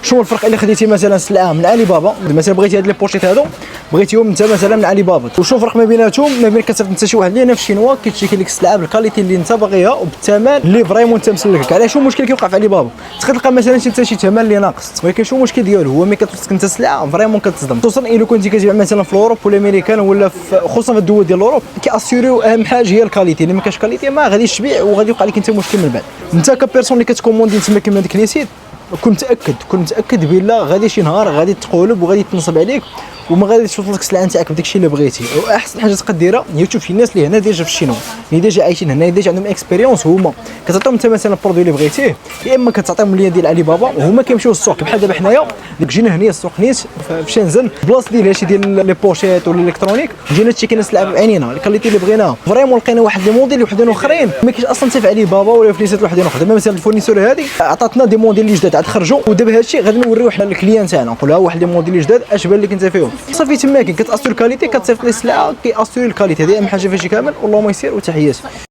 شنو الفرق الا خديتي مثلا سلعه من علي بابا، مثلا بغيتي هاد لي بوشيت هادو بغيتيهم انت مثلا من علي بابا، وشنو الفرق ما بيناتهم؟ ما بين كتصيفط انت شي واحد اللي هنا في الشينوا كيتشيكي لك السلعه بالكاليتي اللي انت باغيها وبالثمن اللي فريمون انت مسلكك. علاش شو المشكل كيوقع في علي بابا؟ تقدر تلقى مثلا انت شي ثمن اللي ناقص، ولكن شو المشكل ديالو؟ هو ملي كتوصلك انت السلعه فريمون كتصدم، خصوصا الا كنتي كتبيع مثلا في اوروب ولا امريكان ولا خصوصا في الدول ديال اوروب كياسيوريو اهم حاجه هي الكاليتي. اللي ما كاش كاليتي ما غاديش تبيع وغادي يوقع لك انت مشكل من بعد. انت كبيرسون اللي كتكوموندي تما كيما ديك لي سيت كون متاكد بلا غادي شي نهار غادي تقولب وغادي تنصب عليك وما غاديش توصلك السلعه نتاعك بداك الشيء اللي بغيتي. واحسن حاجه تقدر ديرها هي تشوف شي ناس اللي هنا ديجا في الشينوا، اللي ديجا عايشين هنا، ديجا عندهم اكسبيريونس، هما كتعطيهم انت مثلا البرودوي اللي بغيتيه، يا اما كتعطيهم اللين ديال علي بابا وهما كيمشيو للسوق. بحال دابا حنايا اللي جينا هنا السوق نيت في شنزن بلاصه ديال هادشي ديال لي بوشيت ولا الالكترونيك، جينا تشيكينا السلعه بعينينا الكاليتي اللي بغيناها فريمون. لقينا واحد لي موديل وحدين اخرين ما كاينش اصلا حتى في علي بابا ولا في ليسات وحدين اخرين. مثلا الفورنيسور هذه عطاتنا دي موديل اللي جداد عاد خرجوا، ودابا هادشي غادي نوريو حنا للكليان تاعنا نقولوا ها واحد لي موديل اللي جداد اش بان لك انت فيهم صافي. تما كتاسير الكاليتي، كتصيفط لي السلعه كياسير الكاليتي. هذه اهم حاجه فيها شي كامل. والله ما يسير وتحياتي.